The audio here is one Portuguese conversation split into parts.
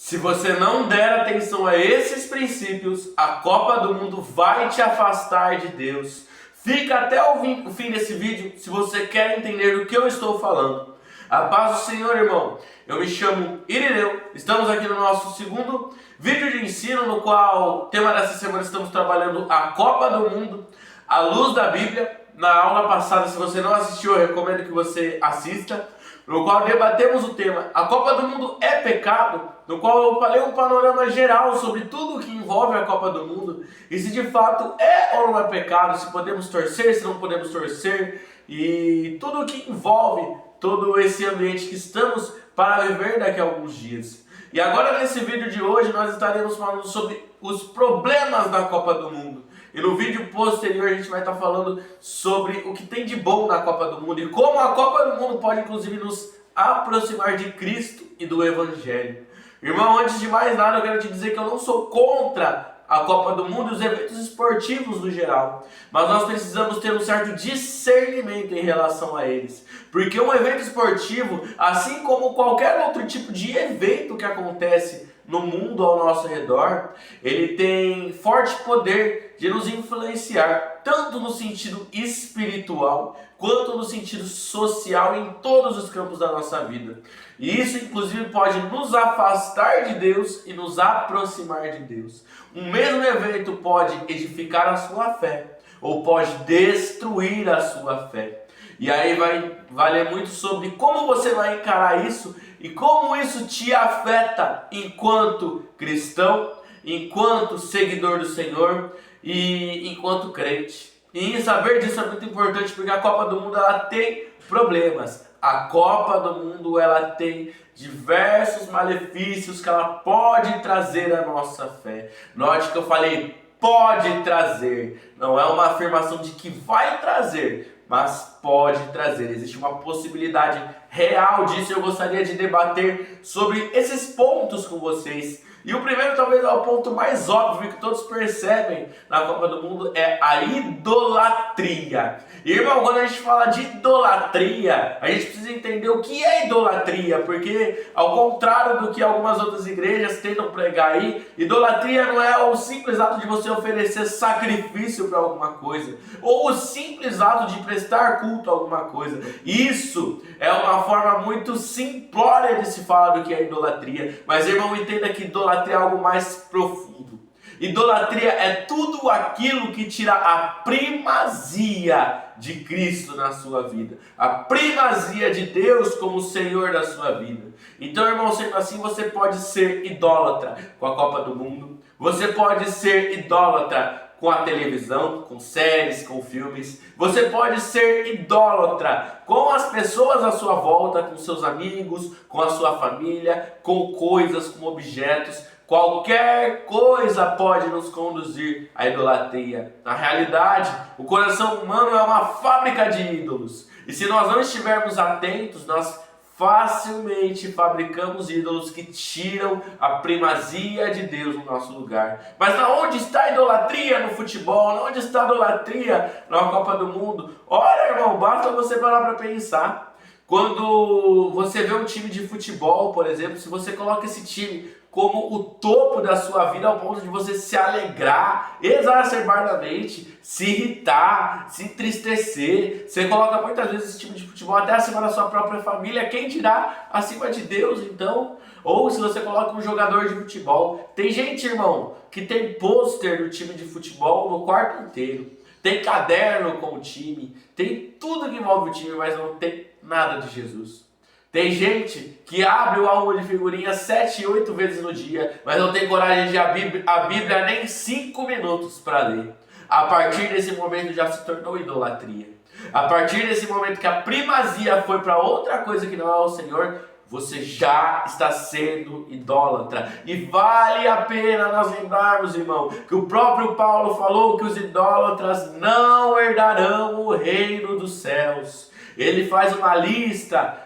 Se você não der atenção a esses princípios, a Copa do Mundo vai te afastar de Deus. Fica até o fim desse vídeo se você quer entender o que eu estou falando. A paz do Senhor, irmão. Eu me chamo Irineu. Estamos aqui no nosso segundo vídeo de ensino, no qual o tema dessa semana estamos trabalhando a Copa do Mundo à luz da Bíblia. Na aula passada, se você não assistiu, eu recomendo que você assista, no qual debatemos o tema A Copa do Mundo é pecado? No qual eu falei um panorama geral sobre tudo o que envolve a Copa do Mundo e se de fato é ou não é pecado, se podemos torcer, se não podemos torcer e tudo o que envolve todo esse ambiente que estamos para viver daqui a alguns dias. E agora nesse vídeo de hoje nós estaremos falando sobre os problemas da Copa do Mundo. E no vídeo posterior a gente vai estar falando sobre o que tem de bom na Copa do Mundo e como a Copa do Mundo pode inclusive nos aproximar de Cristo e do Evangelho. Irmão, antes de mais nada eu quero te dizer que eu não sou contra a Copa do Mundo e os eventos esportivos no geral, mas nós precisamos ter um certo discernimento em relação a eles, porque um evento esportivo, assim como qualquer outro tipo de evento que acontece no mundo ao nosso redor, ele tem forte poder de nos influenciar, tanto no sentido espiritual, quanto no sentido social em todos os campos da nossa vida. E isso inclusive pode nos afastar de Deus e nos aproximar de Deus. Um mesmo evento pode edificar a sua fé, ou pode destruir a sua fé. E aí vai valer muito sobre como você vai encarar isso e como isso te afeta enquanto cristão, enquanto seguidor do Senhor e enquanto crente. E saber disso é muito importante porque a Copa do Mundo ela tem problemas. A Copa do Mundo ela tem diversos malefícios que ela pode trazer à nossa fé. Note que eu falei pode trazer, não é uma afirmação de que vai trazer, mas pode trazer. Existe uma possibilidade real disso. Eu gostaria de debater sobre esses pontos com vocês. E o primeiro, talvez, é o ponto mais óbvio que todos percebem na Copa do Mundo, é a idolatria. E, irmão, quando a gente fala de idolatria, a gente precisa entender o que é idolatria, porque, ao contrário do que algumas outras igrejas tentam pregar aí, idolatria não é o simples ato de você oferecer sacrifício para alguma coisa, ou o simples ato de prestar culto a alguma coisa. Isso é uma forma muito simplória de se falar do que é idolatria, mas, irmão, entenda que idolatria é algo mais profundo. Idolatria é tudo aquilo que tira a primazia de Cristo na sua vida, a primazia de Deus como Senhor da sua vida. Então, irmão, sendo assim, você pode ser idólatra com a Copa do Mundo, você pode ser idólatra com a televisão, com séries, com filmes. Você pode ser idólatra com as pessoas à sua volta, com seus amigos, com a sua família, com coisas, com objetos. Qualquer coisa pode nos conduzir à idolatria. Na realidade, o coração humano é uma fábrica de ídolos. E se nós não estivermos atentos, nós facilmente fabricamos ídolos que tiram a primazia de Deus no nosso lugar. Mas onde está a idolatria no futebol? Onde está a idolatria na Copa do Mundo? Olha, irmão, basta você parar para pensar. Quando você vê um time de futebol, por exemplo, se você coloca esse time como o topo da sua vida ao ponto de você se alegrar exacerbadamente, se irritar, se entristecer, você coloca muitas vezes esse time de futebol até acima da sua própria família, quem dirá acima de Deus, então? Ou se você coloca um jogador de futebol, tem gente, irmão, que tem pôster do time de futebol no quarto inteiro, tem caderno com o time, tem tudo que envolve o time, mas não tem nada de Jesus. Tem gente que abre o álbum de figurinhas 7, 8 vezes no dia, mas não tem coragem de abrir a Bíblia nem 5 minutos para ler. A partir desse momento já se tornou idolatria. A partir desse momento que a primazia foi para outra coisa que não é o Senhor, você já está sendo idólatra. E vale a pena nós lembrarmos, irmão, que o próprio Paulo falou que os idólatras não herdarão o reino dos céus. Ele faz uma lista,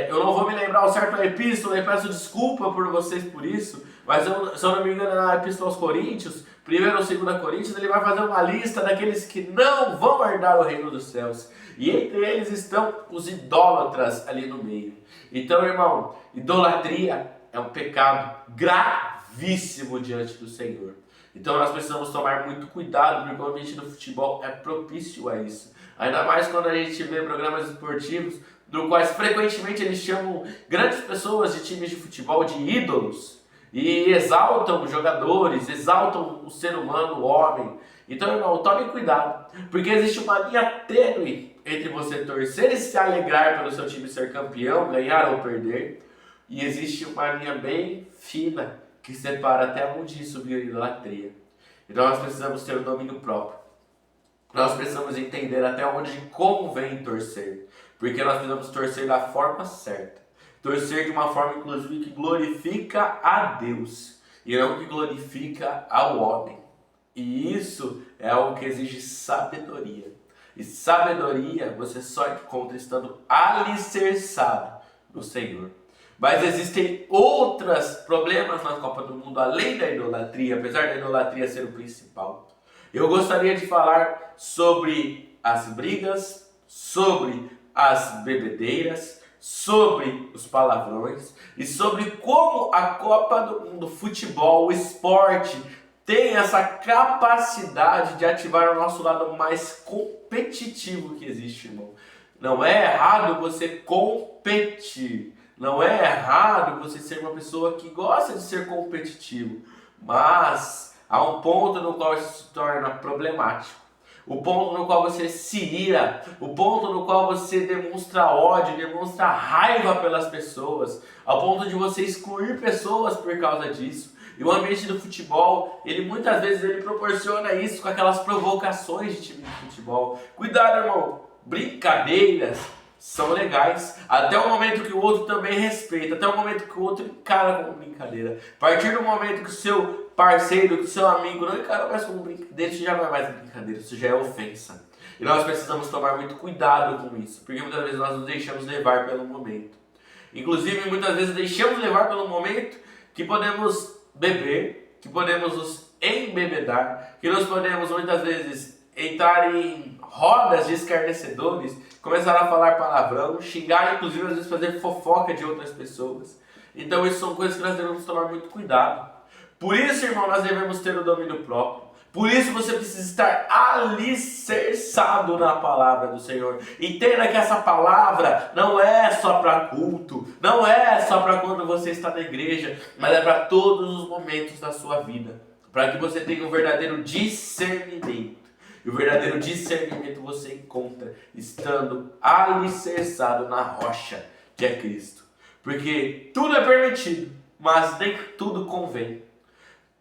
eu não vou me lembrar o certo da epístola, eu peço desculpa por vocês por isso, mas se eu não me engano é na epístola aos Coríntios, 1ª ou 2ª Coríntios, ele vai fazer uma lista daqueles que não vão herdar o reino dos céus. E entre eles estão os idólatras ali no meio. Então, irmão, idolatria é um pecado gravíssimo diante do Senhor. Então nós precisamos tomar muito cuidado, porque o ambiente do futebol é propício a isso. Ainda mais quando a gente vê programas esportivos, no quais frequentemente eles chamam grandes pessoas de times de futebol de ídolos, e exaltam os jogadores, exaltam o ser humano, o homem. Então, irmão, tome cuidado, porque existe uma linha tênue entre você torcer e se alegrar pelo seu time ser campeão, ganhar ou perder, e existe uma linha bem fina que separa até onde subir a idolatria. Então nós precisamos ter o domínio próprio. Nós precisamos entender até onde convém torcer, porque nós precisamos torcer da forma certa. Torcer de uma forma, inclusive, que glorifica a Deus e não que glorifica ao homem. E isso é algo que exige sabedoria. E sabedoria você só encontra estando alicerçado no Senhor. Mas existem outros problemas na Copa do Mundo, além da idolatria, apesar da idolatria ser o principal. Eu gostaria de falar sobre as brigas, sobre as bebedeiras, sobre os palavrões e sobre como a Copa do Mundo, futebol, o esporte, tem essa capacidade de ativar o nosso lado mais competitivo que existe, irmão. Não é errado você competir. Não é errado você ser uma pessoa que gosta de ser competitivo. Mas há um ponto no qual isso se torna problemático. O ponto no qual você se ira, o ponto no qual você demonstra ódio, demonstra raiva pelas pessoas, ao ponto de você excluir pessoas por causa disso. E o ambiente do futebol, ele muitas vezes ele proporciona isso com aquelas provocações de time de futebol. Cuidado, irmão, brincadeiras são legais, até o momento que o outro também respeita, até o momento que o outro encara como brincadeira. A partir do momento que o seu parceiro, que o seu amigo não encara mais como brincadeira, isso já não é mais brincadeira, isso já é ofensa. E nós precisamos tomar muito cuidado com isso, porque muitas vezes nós nos deixamos levar pelo momento. Inclusive, muitas vezes deixamos levar pelo momento que podemos beber, que podemos nos embebedar, que nós podemos muitas vezes entrar em rodas de escarnecedores, começar a falar palavrão, xingar, inclusive às vezes fazer fofoca de outras pessoas. Então isso são coisas que nós devemos tomar muito cuidado. Por isso, irmão, nós devemos ter o domínio próprio. Por isso você precisa estar alicerçado na palavra do Senhor. Entenda que essa palavra não é só para culto, não é só para quando você está na igreja, mas é para todos os momentos da sua vida. Para que você tenha um verdadeiro discernimento. E o verdadeiro discernimento você encontra estando alicerçado na rocha, que é Cristo. Porque tudo é permitido, mas nem tudo convém.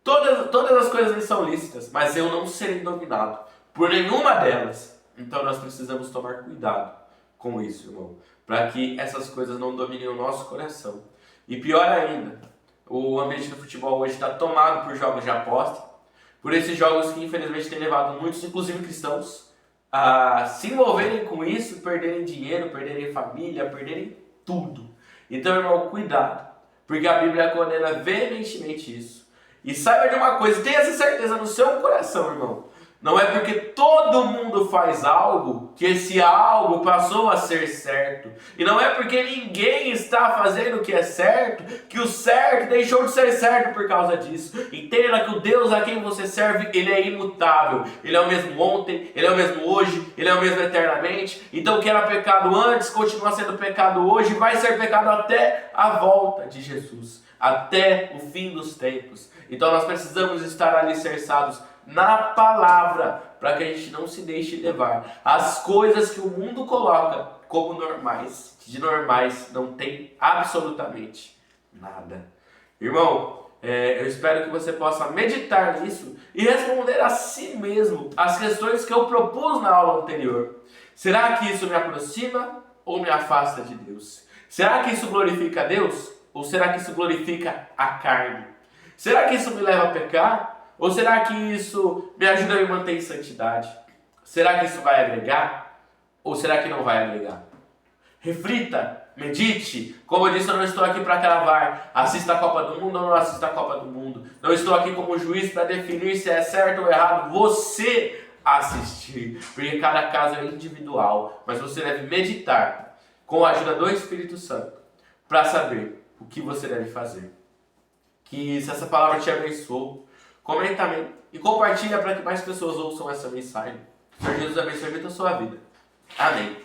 Todas as coisas me são lícitas, mas eu não serei dominado por nenhuma delas. Então nós precisamos tomar cuidado com isso, irmão, para que essas coisas não dominem o nosso coração. E pior ainda, o ambiente do futebol hoje está tomado por jogos de aposta, por esses jogos que infelizmente têm levado muitos, inclusive cristãos, a se envolverem com isso, perderem dinheiro, perderem família, perderem tudo. Então, irmão, cuidado, porque a Bíblia condena veementemente isso. E saiba de uma coisa, tenha essa certeza no seu coração, irmão. Não é porque todo mundo faz algo que esse algo passou a ser certo. E não é porque ninguém está fazendo o que é certo que o certo deixou de ser certo por causa disso. Entenda que o Deus a quem você serve, ele é imutável. Ele é o mesmo ontem, ele é o mesmo hoje, ele é o mesmo eternamente. Então o que era pecado antes continua sendo pecado hoje e vai ser pecado até a volta de Jesus, até o fim dos tempos. Então nós precisamos estar alicerçados na palavra, para que a gente não se deixe levar as coisas que o mundo coloca como normais, que de normais não tem absolutamente nada. Irmão, eu espero que você possa meditar nisso e responder a si mesmo as questões que eu propus na aula anterior. Será que isso me aproxima ou me afasta de Deus? Será que isso glorifica a Deus ou será que isso glorifica a carne? Será que isso me leva a pecar? Ou será que isso me ajuda a me manter em santidade? Será que isso vai agregar? Ou será que não vai agregar? Reflita, medite. Como eu disse, eu não estou aqui para cravar. Assista a Copa do Mundo ou não assista a Copa do Mundo. Não estou aqui como juiz para definir se é certo ou errado você assistir. Porque cada caso é individual. Mas você deve meditar com a ajuda do Espírito Santo para saber o que você deve fazer. Que se essa palavra te abençoou, comenta amém e compartilha para que mais pessoas ouçam essa mensagem. Que o Senhor Jesus abençoe muito a sua vida. Amém.